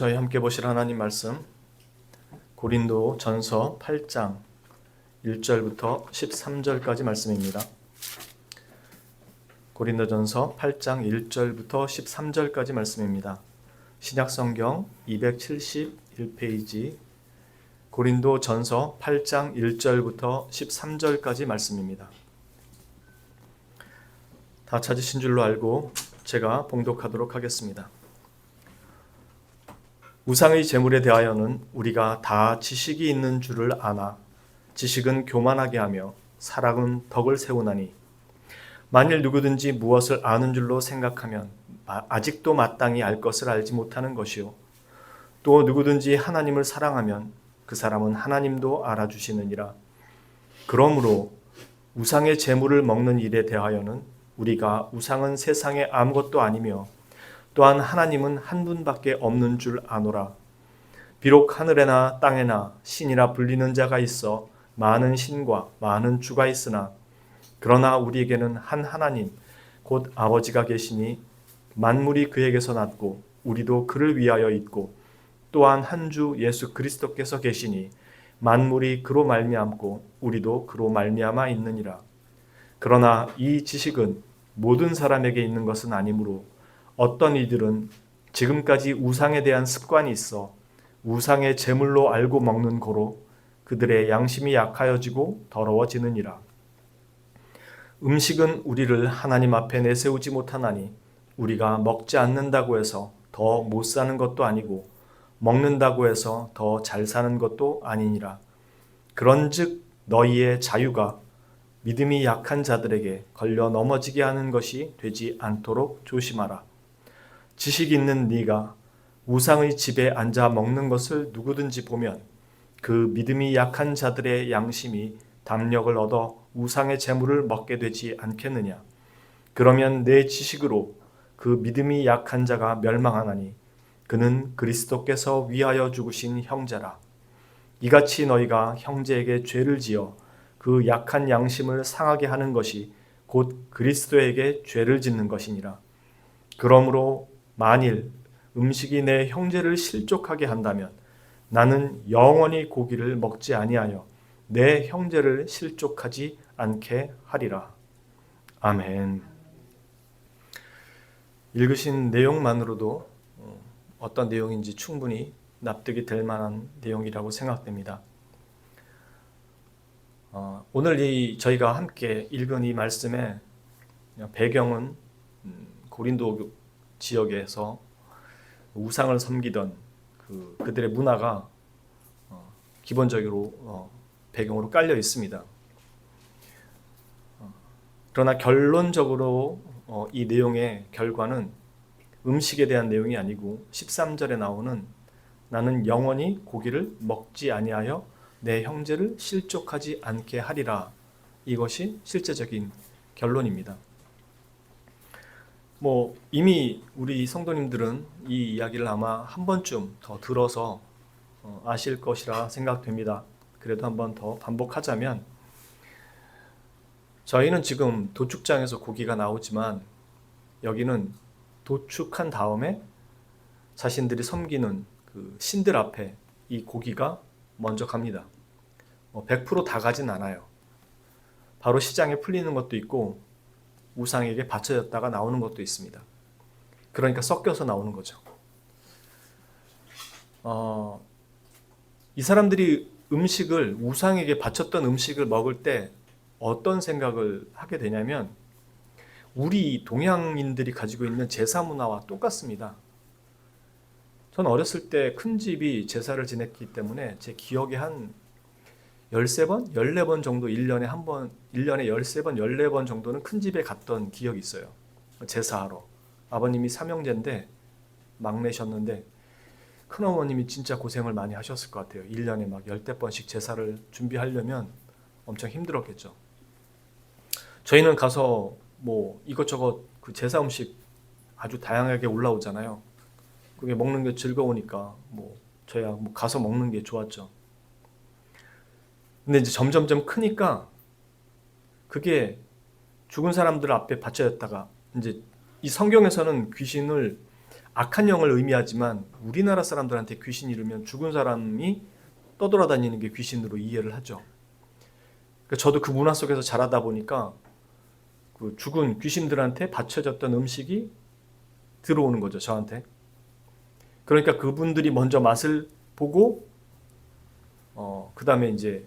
저희 함께 보실 하나님 말씀 고린도 전서 8장 1절부터 13절까지 말씀입니다. 고린도 전서 8장 1절부터 13절까지 말씀입니다. 신약성경 271페이지 고린도 전서 8장 1절부터 13절까지 말씀입니다. 다 찾으신 줄로 알고 제가 봉독하도록 하겠습니다. 우상의 제물에 대하여는 우리가 다 지식이 있는 줄을 아나 지식은 교만하게 하며 사랑은 덕을 세우나니 만일 누구든지 무엇을 아는 줄로 생각하면 아직도 마땅히 알 것을 알지 못하는 것이요 또 누구든지 하나님을 사랑하면 그 사람은 하나님도 알아주시느니라. 그러므로 우상의 제물을 먹는 일에 대하여는 우리가 우상은 세상에 아무것도 아니며 또한 하나님은 한 분밖에 없는 줄 아노라. 비록 하늘에나 땅에나 신이라 불리는 자가 있어 많은 신과 많은 주가 있으나 그러나 우리에게는 한 하나님 곧 아버지가 계시니 만물이 그에게서 났고 우리도 그를 위하여 있고 또한 한 주 예수 그리스도께서 계시니 만물이 그로 말미암고 우리도 그로 말미암아 있느니라. 그러나 이 지식은 모든 사람에게 있는 것은 아니므로 어떤 이들은 지금까지 우상에 대한 습관이 있어 우상의 제물로 알고 먹는 고로 그들의 양심이 약하여지고 더러워지느니라. 음식은 우리를 하나님 앞에 내세우지 못하나니 우리가 먹지 않는다고 해서 더 못 사는 것도 아니고 먹는다고 해서 더 잘 사는 것도 아니니라. 그런즉 너희의 자유가 믿음이 약한 자들에게 걸려 넘어지게 하는 것이 되지 않도록 조심하라. 지식 있는 네가 우상의 집에 앉아 먹는 것을 누구든지 보면 그 믿음이 약한 자들의 양심이 담력을 얻어 우상의 제물을 먹게 되지 않겠느냐. 그러면 내 지식으로 그 믿음이 약한 자가 멸망하나니 그는 그리스도께서 위하여 죽으신 형제라. 이같이 너희가 형제에게 죄를 지어 그 약한 양심을 상하게 하는 것이 곧 그리스도에게 죄를 짓는 것이니라. 그러므로 만일 음식이 내 형제를 실족하게 한다면 나는 영원히 고기를 먹지 아니하여 내 형제를 실족하지 않게 하리라. 아멘. 읽으신 내용만으로도 어떤 내용인지 충분히 납득이 될 만한 내용이라고 생각됩니다. 오늘 저희가 함께 읽은 이 말씀의 배경은 고린도 지역에서 우상을 섬기던 그들의 문화가 기본적으로 배경으로 깔려 있습니다. 그러나 결론적으로 이 내용의 결과는 음식에 대한 내용이 아니고 13절에 나오는 나는 영원히 고기를 먹지 아니하여 내 형제를 실족하지 않게 하리라. 이것이 실제적인 결론입니다. 이미 우리 성도님들은 이 이야기를 아마 한 번쯤 더 들어서 아실 것이라 생각됩니다. 그래도 한 번 더 반복하자면 저희는 지금 도축장에서 고기가 나오지만 여기는 도축한 다음에 자신들이 섬기는 그 신들 앞에 이 고기가 먼저 갑니다. 100% 다 가진 않아요. 바로 시장에 풀리는 것도 있고 우상에게 바쳐졌다가 나오는 것도 있습니다. 그러니까 섞여서 나오는 거죠. 이 사람들이 우상에게 바쳤던 음식을 먹을 때 어떤 생각을 하게 되냐면 우리 동양인들이 가지고 있는 제사 문화와 똑같습니다. 저는 어렸을 때 큰 집이 제사를 지냈기 때문에 제 기억에 한 13번, 14번 정도 1년에 13번, 14번 정도는 큰 집에 갔던 기억이 있어요. 제사하러. 아버님이 삼형제인데 막내셨는데 큰어머님이 진짜 고생을 많이 하셨을 것 같아요. 1년에 막 10대 번씩 제사를 준비하려면 엄청 힘들었겠죠. 저희는 가서 이것저것 그 제사 음식 아주 다양하게 올라오잖아요. 그게 먹는 게 즐거우니까 저희야 가서 먹는 게 좋았죠. 근데 이제 점점점 크니까 그게 죽은 사람들 앞에 바쳐졌다가 이제 이 성경에서는 귀신을 악한 영을 의미하지만 우리나라 사람들한테 귀신이 이르면 죽은 사람이 떠돌아다니는 게 귀신으로 이해를 하죠. 저도 그 문화 속에서 자라다 보니까 그 죽은 귀신들한테 바쳐졌던 음식이 들어오는 거죠, 저한테. 그러니까 그분들이 먼저 맛을 보고 그 다음에 이제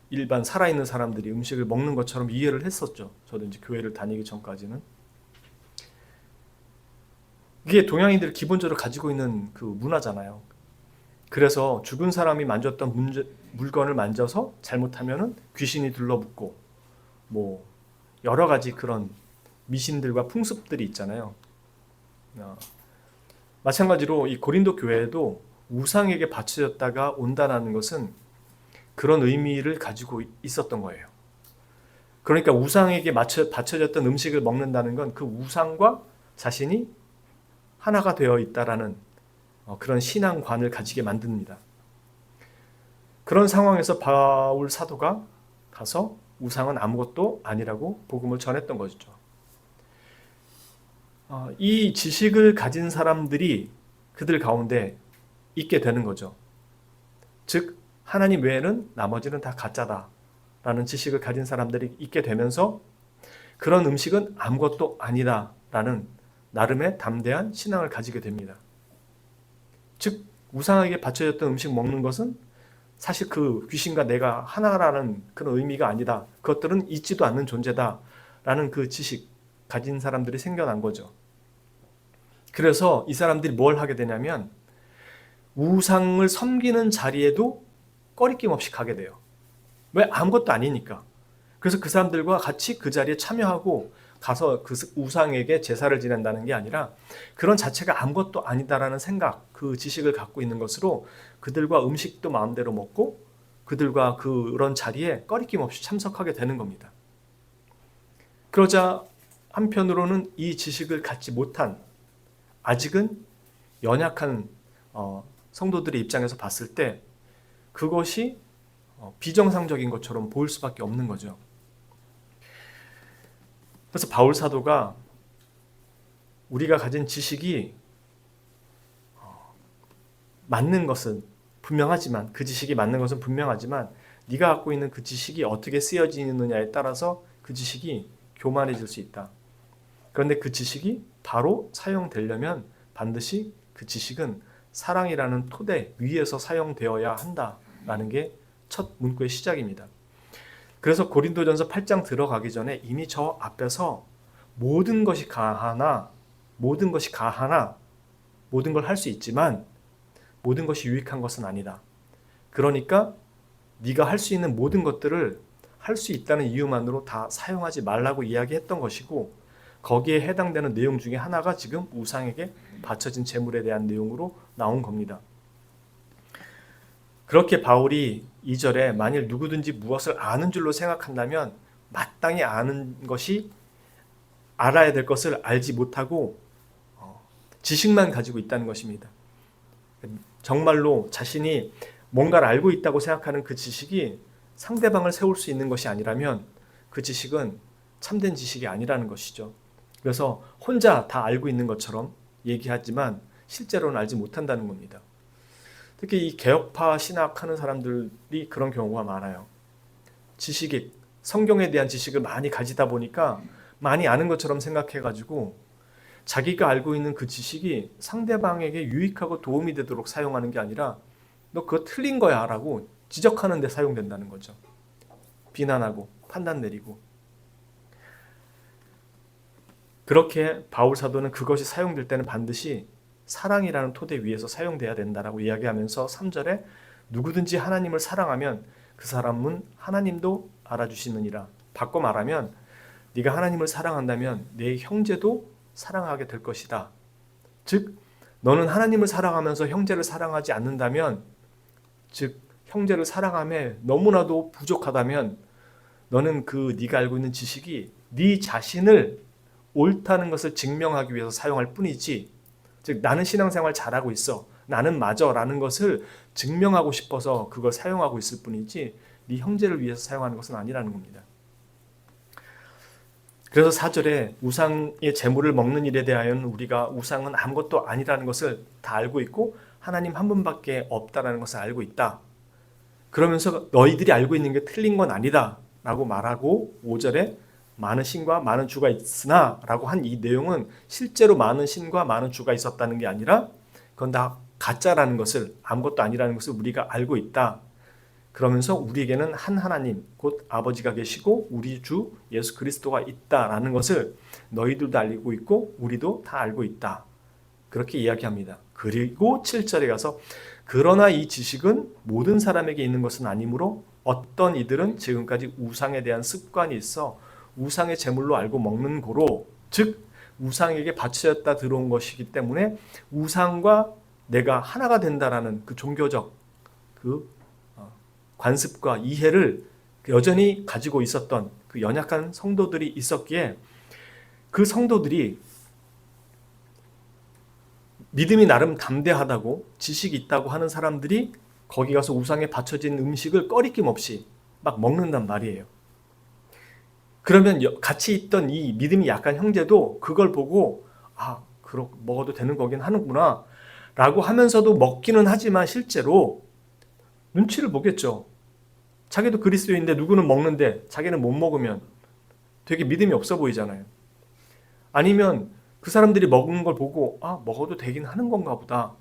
일반 살아있는 사람들이 음식을 먹는 것처럼 이해를 했었죠. 저도 이제 교회를 다니기 전까지는. 이게 동양인들이 기본적으로 가지고 있는 그 문화잖아요. 그래서 죽은 사람이 만졌던 물건을 만져서 잘못하면은 귀신이 들러붙고 뭐 여러 가지 그런 미신들과 풍습들이 있잖아요. 마찬가지로 이 고린도 교회에도 우상에게 바쳐졌다가 온다는 것은 그런 의미를 가지고 있었던 거예요. 그러니까 우상에게 바쳐졌던 음식을 먹는다는 건 그 우상과 자신이 하나가 되어 있다라는 그런 신앙관을 가지게 만듭니다. 그런 상황에서 바울 사도가 가서 우상은 아무것도 아니라고 복음을 전했던 것이죠. 이 지식을 가진 사람들이 그들 가운데 있게 되는 거죠. 즉 하나님 외에는 나머지는 다 가짜다라는 지식을 가진 사람들이 있게 되면서 그런 음식은 아무것도 아니다라는 나름의 담대한 신앙을 가지게 됩니다. 즉 우상에게 바쳐졌던 음식 먹는 것은 사실 그 귀신과 내가 하나라는 그런 의미가 아니다. 그것들은 있지도 않는 존재다라는 그 지식 가진 사람들이 생겨난 거죠. 그래서 이 사람들이 뭘 하게 되냐면 우상을 섬기는 자리에도 꺼리낌 없이 가게 돼요. 왜? 아무것도 아니니까. 그래서 그 사람들과 같이 그 자리에 참여하고 가서 그 우상에게 제사를 지낸다는 게 아니라 그런 자체가 아무것도 아니다라는 생각, 그 지식을 갖고 있는 것으로 그들과 음식도 마음대로 먹고 그들과 그런 자리에 꺼리낌 없이 참석하게 되는 겁니다. 그러자 한편으로는 이 지식을 갖지 못한 아직은 연약한 성도들의 입장에서 봤을 때 그것이 비정상적인 것처럼 보일 수밖에 없는 거죠. 그래서 바울 사도가 우리가 가진 지식이 맞는 것은 분명하지만 그 지식이 맞는 것은 분명하지만 네가 갖고 있는 그 지식이 어떻게 쓰여지느냐에 따라서 그 지식이 교만해질 수 있다. 그런데 그 지식이 바로 사용되려면 반드시 그 지식은 사랑이라는 토대 위에서 사용되어야 한다라는 게 첫 문구의 시작입니다. 그래서 고린도전서 8장 들어가기 전에 이미 저 앞에서 모든 것이 가하나 모든 걸 할 수 있지만 모든 것이 유익한 것은 아니다. 그러니까 네가 할 수 있는 모든 것들을 할 수 있다는 이유만으로 다 사용하지 말라고 이야기했던 것이고 거기에 해당되는 내용 중에 하나가 지금 우상에게 바쳐진 재물에 대한 내용으로 나온 겁니다. 그렇게 바울이 2절에 만일 누구든지 무엇을 아는 줄로 생각한다면 마땅히 아는 것이 알아야 될 것을 알지 못하고 지식만 가지고 있다는 것입니다. 정말로 자신이 뭔가를 알고 있다고 생각하는 그 지식이 상대방을 세울 수 있는 것이 아니라면 그 지식은 참된 지식이 아니라는 것이죠. 그래서 혼자 다 알고 있는 것처럼 얘기하지만 실제로는 알지 못한다는 겁니다. 특히 이 개혁파 신학하는 사람들이 그런 경우가 많아요. 지식이 성경에 대한 지식을 많이 가지다 보니까 많이 아는 것처럼 생각해가지고 자기가 알고 있는 그 지식이 상대방에게 유익하고 도움이 되도록 사용하는 게 아니라 너 그거 틀린 거야 라고 지적하는 데 사용된다는 거죠. 비난하고 판단 내리고. 그렇게 바울 사도는 그것이 사용될 때는 반드시 사랑이라는 토대 위에서 사용돼야 된다라고 이야기하면서 3절에 누구든지 하나님을 사랑하면 그 사람은 하나님도 알아주시느니라. 바꿔 말하면 네가 하나님을 사랑한다면 내 형제도 사랑하게 될 것이다. 즉 너는 하나님을 사랑하면서 형제를 사랑하지 않는다면 즉 형제를 사랑함에 너무나도 부족하다면 너는 그 네가 알고 있는 지식이 네 자신을 옳다는 것을 증명하기 위해서 사용할 뿐이지 즉 나는 신앙생활 잘하고 있어 나는 맞아 라는 것을 증명하고 싶어서 그걸 사용하고 있을 뿐이지 네 형제를 위해서 사용하는 것은 아니라는 겁니다. 그래서 4절에 우상의 제물을 먹는 일에 대하여는 우리가 우상은 아무것도 아니라는 것을 다 알고 있고 하나님 한 분밖에 없다라는 것을 알고 있다. 그러면서 너희들이 알고 있는 게 틀린 건 아니다 라고 말하고 5절에 많은 신과 많은 주가 있으나 라고 한 이 내용은 실제로 많은 신과 많은 주가 있었다는 게 아니라 그건 다 가짜라는 것을, 아무것도 아니라는 것을 우리가 알고 있다. 그러면서 우리에게는 한 하나님 곧 아버지가 계시고 우리 주 예수 그리스도가 있다라는 것을 너희들도 알고 있고 우리도 다 알고 있다. 그렇게 이야기합니다. 그리고 7절에 가서 그러나 이 지식은 모든 사람에게 있는 것은 아니므로 어떤 이들은 지금까지 우상에 대한 습관이 있어 우상의 제물로 알고 먹는 고로, 즉 우상에게 바쳐졌다 들어온 것이기 때문에 우상과 내가 하나가 된다라는 그 종교적 그 관습과 이해를 여전히 가지고 있었던 그 연약한 성도들이 있었기에 그 성도들이 믿음이 나름 담대하다고 지식이 있다고 하는 사람들이 거기 가서 우상에 바쳐진 음식을 꺼리낌 없이 막 먹는단 말이에요. 그러면 같이 있던 이 믿음이 약한 형제도 그걸 보고 먹어도 되는 거긴 하는구나 라고 하면서도 먹기는 하지만 실제로 눈치를 보겠죠. 자기도 그리스도인데 누구는 먹는데 자기는 못 먹으면 되게 믿음이 없어 보이잖아요. 아니면 그 사람들이 먹는 걸 보고 먹어도 되긴 하는 건가 보다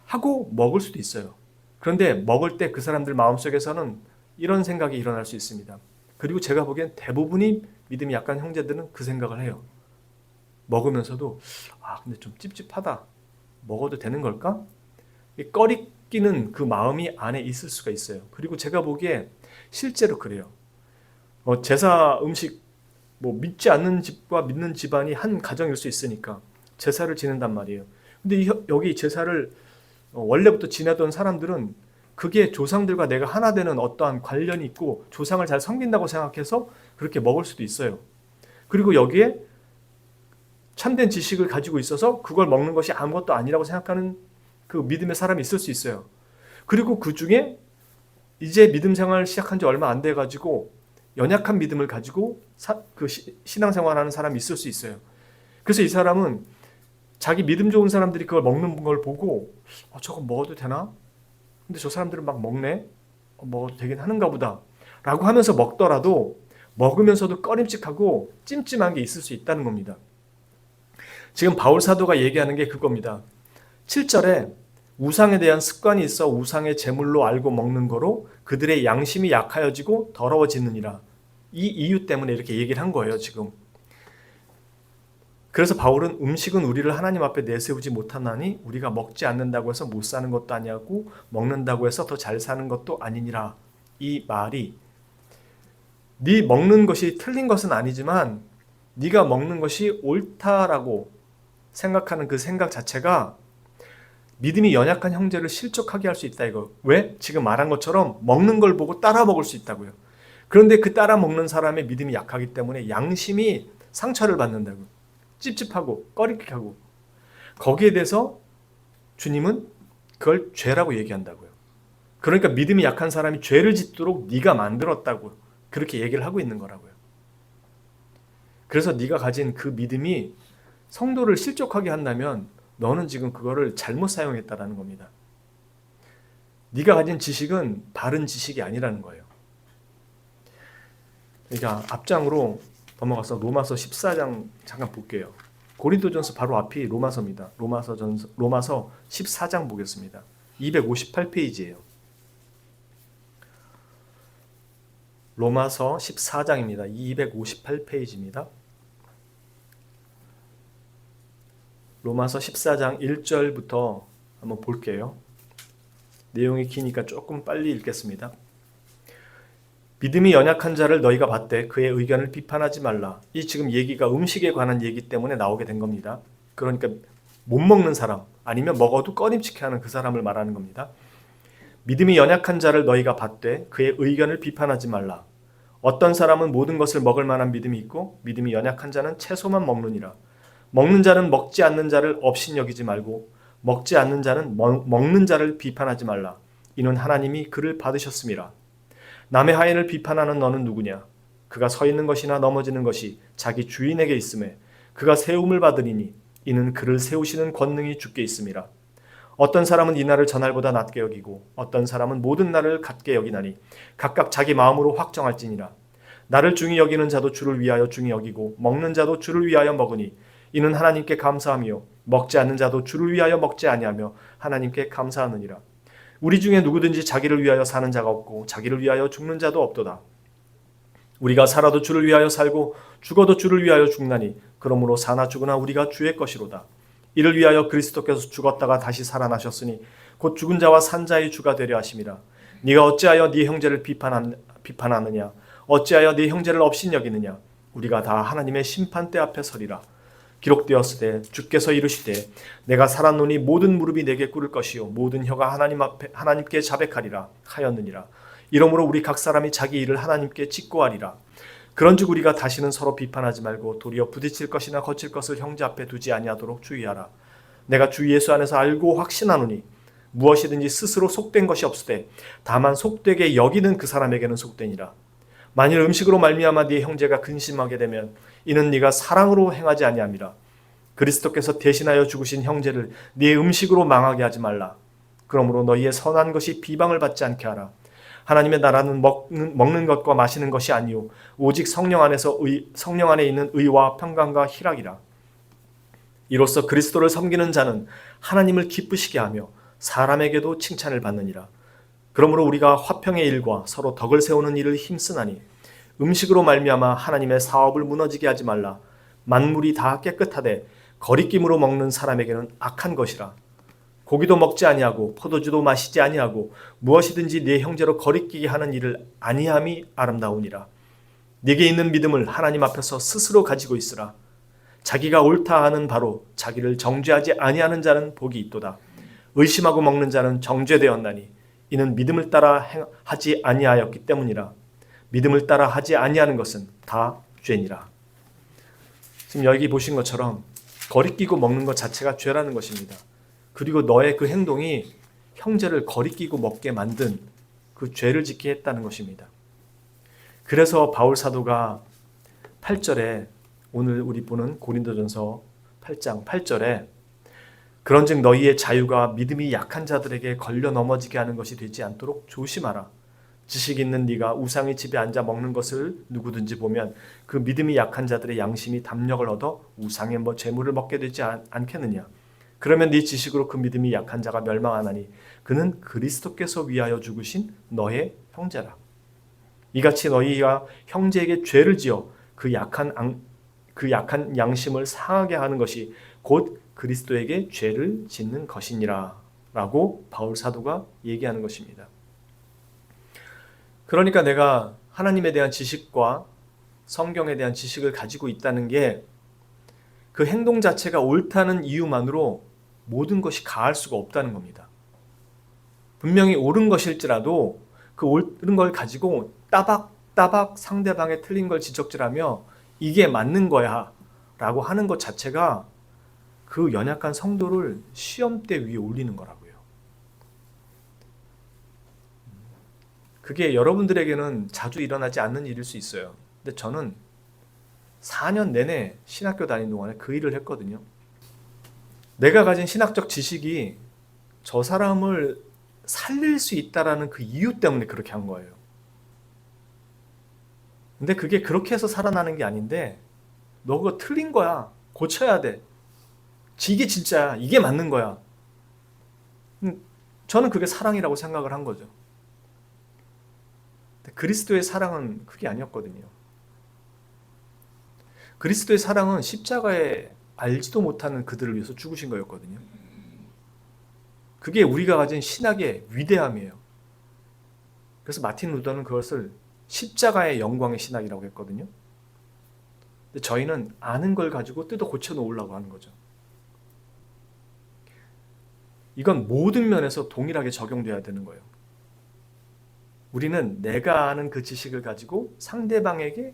하고 먹을 수도 있어요. 그런데 먹을 때 그 사람들 마음속에서는 이런 생각이 일어날 수 있습니다. 그리고 제가 보기엔 대부분이 믿음이 약한 형제들은 그 생각을 해요. 먹으면서도 근데 좀 찝찝하다. 먹어도 되는 걸까? 꺼리끼는 그 마음이 안에 있을 수가 있어요. 그리고 제가 보기에 실제로 그래요. 제사 음식 믿지 않는 집과 믿는 집안이 한 가정일 수 있으니까 제사를 지낸단 말이에요. 근데 여기 제사를 원래부터 지내던 사람들은 그게 조상들과 내가 하나 되는 어떠한 관련이 있고 조상을 잘 섬긴다고 생각해서 그렇게 먹을 수도 있어요. 그리고 여기에 참된 지식을 가지고 있어서 그걸 먹는 것이 아무것도 아니라고 생각하는 그 믿음의 사람이 있을 수 있어요. 그리고 그 중에 이제 믿음 생활을 시작한 지 얼마 안 돼가지고 연약한 믿음을 가지고 신앙생활하는 사람이 있을 수 있어요. 그래서 이 사람은 자기 믿음 좋은 사람들이 그걸 먹는 걸 보고 저거 먹어도 되나? 근데 저 사람들은 막 먹네? 먹어도 되긴 하는가 보다 라고 하면서 먹더라도 먹으면서도 꺼림칙하고 찜찜한 게 있을 수 있다는 겁니다. 지금 바울 사도가 얘기하는 게 그겁니다. 7절에 우상에 대한 습관이 있어 우상의 제물로 알고 먹는 거로 그들의 양심이 약하여지고 더러워지느니라. 이 이유 때문에 이렇게 얘기를 한 거예요, 지금. 그래서 바울은 음식은 우리를 하나님 앞에 내세우지 못하나니 우리가 먹지 않는다고 해서 못 사는 것도 아니하고 먹는다고 해서 더 잘 사는 것도 아니니라. 이 말이 네 먹는 것이 틀린 것은 아니지만 네가 먹는 것이 옳다라고 생각하는 그 생각 자체가 믿음이 연약한 형제를 실족하게 할 수 있다 이거. 왜? 지금 말한 것처럼 먹는 걸 보고 따라 먹을 수 있다고요. 그런데 그 따라 먹는 사람의 믿음이 약하기 때문에 양심이 상처를 받는다고. 찝찝하고 꺼리끼하고. 거기에 대해서 주님은 그걸 죄라고 얘기한다고요. 그러니까 믿음이 약한 사람이 죄를 짓도록 네가 만들었다고 그렇게 얘기를 하고 있는 거라고요. 그래서 네가 가진 그 믿음이 성도를 실족하게 한다면 너는 지금 그거를 잘못 사용했다라는 겁니다. 네가 가진 지식은 바른 지식이 아니라는 거예요. 그러니까 앞장으로 넘어가서 로마서 14장 잠깐 볼게요. 고린도전서 바로 앞이 로마서입니다. 로마서 14장 보겠습니다. 258페이지예요. 로마서 14장입니다. 258페이지입니다. 로마서 14장 1절부터 한번 볼게요. 내용이 기니까 조금 빨리 읽겠습니다. 믿음이 연약한 자를 너희가 봤되 그의 의견을 비판하지 말라. 이 지금 얘기가 음식에 관한 얘기 때문에 나오게 된 겁니다. 그러니까 못 먹는 사람 아니면 먹어도 꺼림칙해하는 그 사람을 말하는 겁니다. 믿음이 연약한 자를 너희가 봤되 그의 의견을 비판하지 말라. 어떤 사람은 모든 것을 먹을 만한 믿음이 있고 믿음이 연약한 자는 채소만 먹느니라. 먹는 자는 먹지 않는 자를 업신여기지 말고 먹지 않는 자는 먹는 자를 비판하지 말라. 이는 하나님이 그를 받으셨음이라. 남의 하인을 비판하는 너는 누구냐? 그가 서 있는 것이나 넘어지는 것이 자기 주인에게 있음에 그가 세움을 받으리니 이는 그를 세우시는 권능이 주께 있음이라. 어떤 사람은 이 날을 저날보다 낮게 여기고 어떤 사람은 모든 날을 같게 여기나니 각각 자기 마음으로 확정할지니라. 나를 중히 여기는 자도 주를 위하여 중히 여기고 먹는 자도 주를 위하여 먹으니 이는 하나님께 감사하며 먹지 않는 자도 주를 위하여 먹지 아니하며 하나님께 감사하느니라. 우리 중에 누구든지 자기를 위하여 사는 자가 없고 자기를 위하여 죽는 자도 없도다. 우리가 살아도 주를 위하여 살고 죽어도 주를 위하여 죽나니 그러므로 사나 죽으나 우리가 주의 것이로다. 이를 위하여 그리스도께서 죽었다가 다시 살아나셨으니 곧 죽은 자와 산 자의 주가 되려 하심이라. 네가 어찌하여 네 형제를 비판하느냐? 어찌하여 네 형제를 업신여기느냐? 우리가 다 하나님의 심판대 앞에 서리라. 기록되었으되 주께서 이르시되 내가 살았노니 모든 무릎이 내게 꿇을 것이요 모든 혀가 하나님께 자백하리라 하였느니라. 이러므로 우리 각 사람이 자기 일을 하나님께 직고하리라. 그런즉 우리가 다시는 서로 비판하지 말고 도리어 부딪힐 것이나 거칠 것을 형제 앞에 두지 아니하도록 주의하라. 내가 주 예수 안에서 알고 확신하노니 무엇이든지 스스로 속된 것이 없으되 다만 속되게 여기는 그 사람에게는 속되니라. 만일 음식으로 말미암아 네 형제가 근심하게 되면 이는 네가 사랑으로 행하지 아니함이라. 그리스도께서 대신하여 죽으신 형제를 네 음식으로 망하게 하지 말라. 그러므로 너희의 선한 것이 비방을 받지 않게 하라. 하나님의 나라는 먹는 것과 마시는 것이 아니요 오직 성령 안에 있는 의와 평강과 희락이라. 이로써 그리스도를 섬기는 자는 하나님을 기쁘시게 하며 사람에게도 칭찬을 받느니라. 그러므로 우리가 화평의 일과 서로 덕을 세우는 일을 힘쓰나니 음식으로 말미암아 하나님의 사업을 무너지게 하지 말라. 만물이 다 깨끗하되 거리낌으로 먹는 사람에게는 악한 것이라. 고기도 먹지 아니하고 포도주도 마시지 아니하고 무엇이든지 네 형제로 거리끼게 하는 일을 아니함이 아름다우니라. 네게 있는 믿음을 하나님 앞에서 스스로 가지고 있으라. 자기가 옳다 하는 바로 자기를 정죄하지 아니하는 자는 복이 있도다. 의심하고 먹는 자는 정죄되었나니 이는 믿음을 따라 하지 아니하였기 때문이라. 믿음을 따라 하지 아니하는 것은 다 죄니라. 지금 여기 보신 것처럼 거리끼고 먹는 것 자체가 죄라는 것입니다. 그리고 너의 그 행동이 형제를 거리끼고 먹게 만든 그 죄를 짓게 했다는 것입니다. 그래서 바울 사도가 8절에 오늘 우리 보는 고린도전서 8장 8절에 그런즉 너희의 자유가 믿음이 약한 자들에게 걸려 넘어지게 하는 것이 되지 않도록 조심하라. 지식 있는 네가 우상의 집에 앉아 먹는 것을 누구든지 보면 그 믿음이 약한 자들의 양심이 담력을 얻어 우상의 재물을 먹게 되지 않겠느냐. 그러면 네 지식으로 그 믿음이 약한 자가 멸망하나니 그는 그리스도께서 위하여 죽으신 너의 형제라. 이같이 너희가 형제에게 죄를 지어 그 약한 양심을 상하게 하는 것이 곧 그리스도에게 죄를 짓는 것이니라 라고 바울 사도가 얘기하는 것입니다. 그러니까 내가 하나님에 대한 지식과 성경에 대한 지식을 가지고 있다는 게 그 행동 자체가 옳다는 이유만으로 모든 것이 가할 수가 없다는 겁니다. 분명히 옳은 것일지라도 그 옳은 걸 가지고 따박따박 상대방의 틀린 걸 지적질하며 이게 맞는 거야 라고 하는 것 자체가 그 연약한 성도를 시험대 위에 올리는 거라고요. 그게 여러분들에게는 자주 일어나지 않는 일일 수 있어요. 근데 저는 4년 내내 신학교 다니는 동안에 그 일을 했거든요. 내가 가진 신학적 지식이 저 사람을 살릴 수 있다라는 그 이유 때문에 그렇게 한 거예요. 근데 그게 그렇게 해서 살아나는 게 아닌데 너 그거 틀린 거야. 고쳐야 돼. 이게 진짜야. 이게 맞는 거야. 저는 그게 사랑이라고 생각을 한 거죠. 근데 그리스도의 사랑은 그게 아니었거든요. 그리스도의 사랑은 십자가에 알지도 못하는 그들을 위해서 죽으신 거였거든요. 그게 우리가 가진 신학의 위대함이에요. 그래서 마틴 루더는 그것을 십자가의 영광의 신학이라고 했거든요. 근데 저희는 아는 걸 가지고 뜯어 고쳐 놓으려고 하는 거죠. 이건 모든 면에서 동일하게 적용돼야 되는 거예요. 우리는 내가 아는 그 지식을 가지고 상대방에게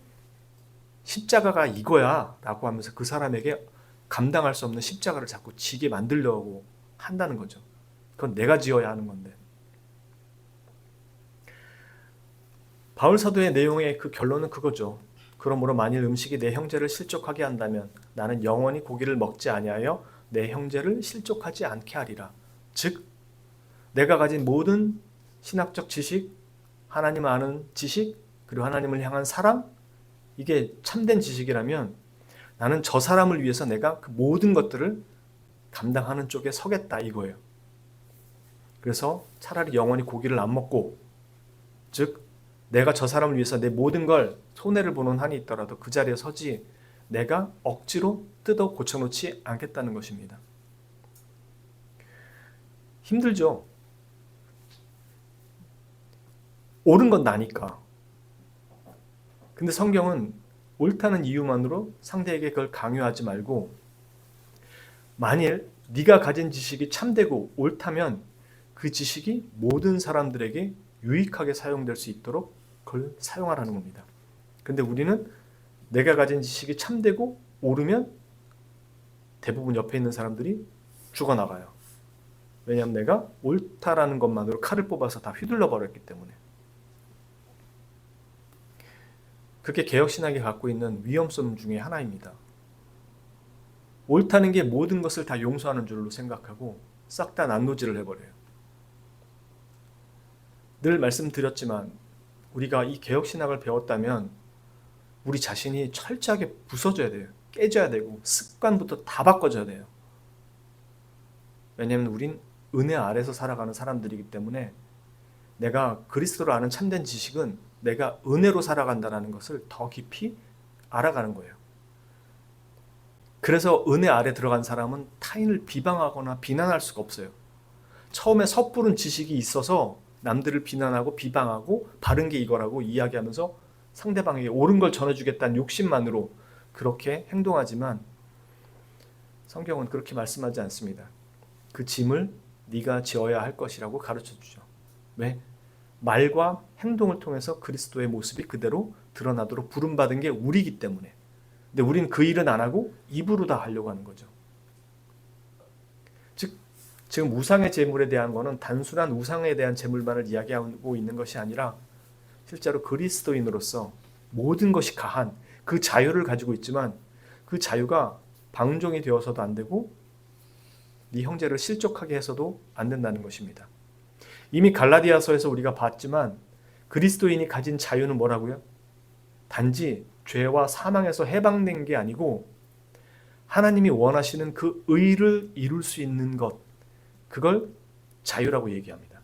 십자가가 이거야 라고 하면서 그 사람에게 감당할 수 없는 십자가를 자꾸 지게 만들려고 한다는 거죠. 그건 내가 지어야 하는 건데. 바울 사도의 내용의 그 결론은 그거죠. 그러므로 만일 음식이 내 형제를 실족하게 한다면 나는 영원히 고기를 먹지 아니하여 내 형제를 실족하지 않게 하리라. 즉 내가 가진 모든 신학적 지식, 하나님을 아는 지식, 그리고 하나님을 향한 사랑, 이게 참된 지식이라면 나는 저 사람을 위해서 내가 그 모든 것들을 감당하는 쪽에 서겠다 이거예요. 그래서 차라리 영원히 고기를 안 먹고, 즉 내가 저 사람을 위해서 내 모든 걸 손해를 보는 한이 있더라도 그 자리에 서지 내가 억지로 뜯어 고쳐놓지 않겠다는 것입니다. 힘들죠. 옳은 건 나니까. 근데 성경은 옳다는 이유만으로 상대에게 그걸 강요하지 말고, 만일 네가 가진 지식이 참되고 옳다면 그 지식이 모든 사람들에게 유익하게 사용될 수 있도록 그걸 사용하라는 겁니다. 근데 우리는 내가 가진 지식이 참되고 옳으면 대부분 옆에 있는 사람들이 죽어나가요. 왜냐하면 내가 옳다라는 것만으로 칼을 뽑아서 다 휘둘러 버렸기 때문에. 그게 개혁신학이 갖고 있는 위험성 중에 하나입니다. 옳다는 게 모든 것을 다 용서하는 줄로 생각하고 싹 다 난도질을 해버려요. 늘 말씀드렸지만 우리가 이 개혁신학을 배웠다면 우리 자신이 철저하게 부서져야 돼요. 깨져야 되고 습관부터 다 바꿔줘야 돼요. 왜냐하면 우린 은혜 아래서 살아가는 사람들이기 때문에 내가 그리스도를 아는 참된 지식은 내가 은혜로 살아간다는 것을 더 깊이 알아가는 거예요. 그래서 은혜 아래 들어간 사람은 타인을 비방하거나 비난할 수가 없어요. 처음에 섣부른 지식이 있어서 남들을 비난하고 비방하고 바른 게 이거라고 이야기하면서 상대방에게 옳은 걸 전해주겠다는 욕심만으로 그렇게 행동하지만 성경은 그렇게 말씀하지 않습니다. 그 짐을 네가 지어야 할 것이라고 가르쳐주죠. 왜? 말과 행동을 통해서 그리스도의 모습이 그대로 드러나도록 부름받은 게 우리이기 때문에. 근데 우리는 그 일은 안 하고 입으로 다 하려고 하는 거죠. 즉 지금 우상의 제물에 대한 거는 단순한 우상에 대한 제물만을 이야기하고 있는 것이 아니라 실제로 그리스도인으로서 모든 것이 가한 그 자유를 가지고 있지만 그 자유가 방종이 되어서도 안 되고 네 형제를 실족하게 해서도 안 된다는 것입니다. 이미 갈라디아서에서 우리가 봤지만 그리스도인이 가진 자유는 뭐라고요? 단지 죄와 사망에서 해방된 게 아니고 하나님이 원하시는 그 의를 이룰 수 있는 것, 그걸 자유라고 얘기합니다.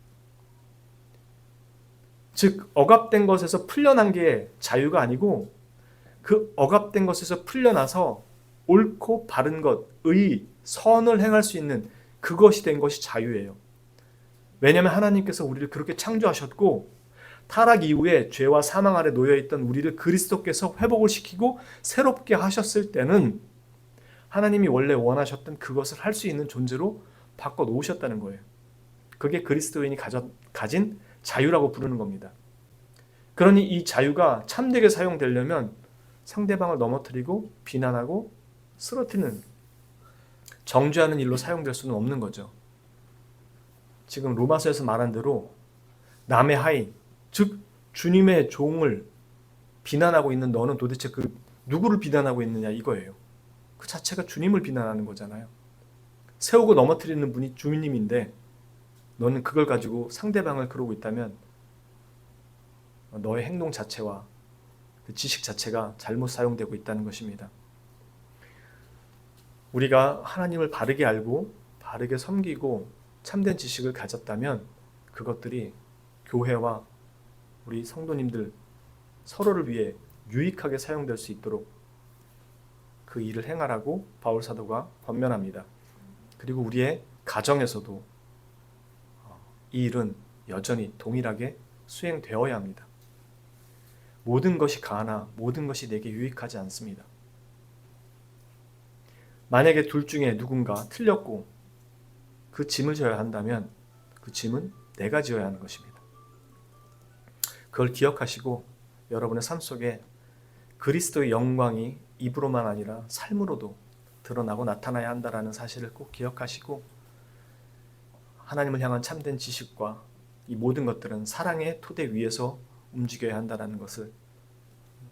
즉 억압된 것에서 풀려난 게 자유가 아니고 그 억압된 것에서 풀려나서 옳고 바른 것, 의, 선을 행할 수 있는 그것이 된 것이 자유예요. 왜냐하면 하나님께서 우리를 그렇게 창조하셨고 타락 이후에 죄와 사망 아래 놓여있던 우리를 그리스도께서 회복을 시키고 새롭게 하셨을 때는 하나님이 원래 원하셨던 그것을 할 수 있는 존재로 바꿔놓으셨다는 거예요. 그게 그리스도인이 가진 자유라고 부르는 겁니다. 그러니 이 자유가 참되게 사용되려면 상대방을 넘어뜨리고 비난하고 쓰러뜨리는, 정죄하는 일로 사용될 수는 없는 거죠. 지금 로마서에서 말한 대로 남의 하인, 즉 주님의 종을 비난하고 있는 너는 도대체 그 누구를 비난하고 있느냐 이거예요. 그 자체가 주님을 비난하는 거잖아요. 세우고 넘어뜨리는 분이 주님인데 너는 그걸 가지고 상대방을 그러고 있다면 너의 행동 자체와 그 지식 자체가 잘못 사용되고 있다는 것입니다. 우리가 하나님을 바르게 알고 바르게 섬기고 참된 지식을 가졌다면 그것들이 교회와 우리 성도님들 서로를 위해 유익하게 사용될 수 있도록 그 일을 행하라고 바울 사도가 권면합니다. 그리고 우리의 가정에서도 이 일은 여전히 동일하게 수행되어야 합니다. 모든 것이 가하나 모든 것이 내게 유익하지 않습니다. 만약에 둘 중에 누군가 틀렸고 그 짐을 져야 한다면 그 짐은 내가 지어야 하는 것입니다. 그걸 기억하시고 여러분의 삶 속에 그리스도의 영광이 입으로만 아니라 삶으로도 드러나고 나타나야 한다는 사실을 꼭 기억하시고 하나님을 향한 참된 지식과 이 모든 것들은 사랑의 토대 위에서 움직여야 한다는 것을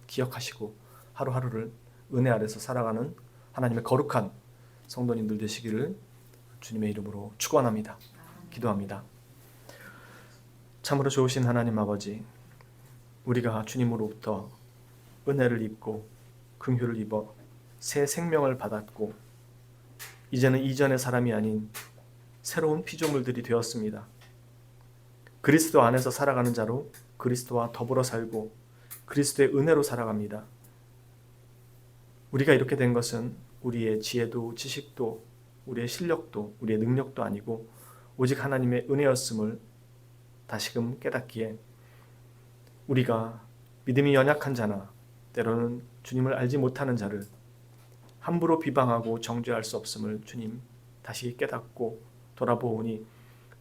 기억하시고 하루하루를 은혜 아래서 살아가는 하나님의 거룩한 성도님들 되시기를 주님의 이름으로 축원합니다. 기도합니다. 참으로 좋으신 하나님 아버지, 우리가 주님으로부터 은혜를 입고 긍휼을 입어 새 생명을 받았고 이제는 이전의 사람이 아닌 새로운 피조물들이 되었습니다. 그리스도 안에서 살아가는 자로 그리스도와 더불어 살고 그리스도의 은혜로 살아갑니다. 우리가 이렇게 된 것은 우리의 지혜도 지식도 우리의 실력도 우리의 능력도 아니고 오직 하나님의 은혜였음을 다시금 깨닫기에 우리가 믿음이 연약한 자나 때로는 주님을 알지 못하는 자를 함부로 비방하고 정죄할 수 없음을 주님 다시 깨닫고 돌아보오니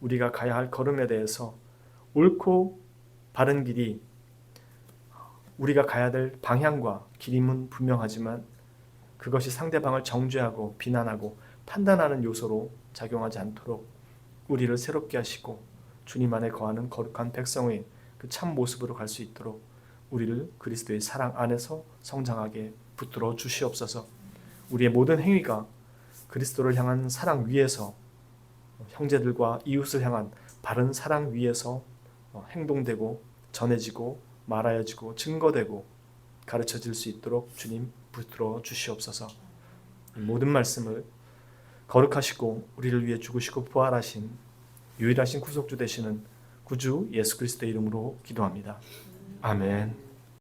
우리가 가야 할 걸음에 대해서 옳고 바른 길이 우리가 가야 될 방향과 길임은 분명하지만 그것이 상대방을 정죄하고 비난하고 판단하는 요소로 작용하지 않도록 우리를 새롭게 하시고 주님 안에 거하는 거룩한 백성의 그 참 모습으로 갈 수 있도록 우리를 그리스도의 사랑 안에서 성장하게 붙들어 주시옵소서. 우리의 모든 행위가 그리스도를 향한 사랑 위에서 형제들과 이웃을 향한 바른 사랑 위에서 행동되고 전해지고 말하여지고 증거되고 가르쳐질 수 있도록 주님 붙들어 주시옵소서. 이 모든 말씀을 거룩하시고 우리를 위해 죽으시고 부활하신 유일하신 구속주 되시는 구주 예수 그리스도의 이름으로 기도합니다. 아멘.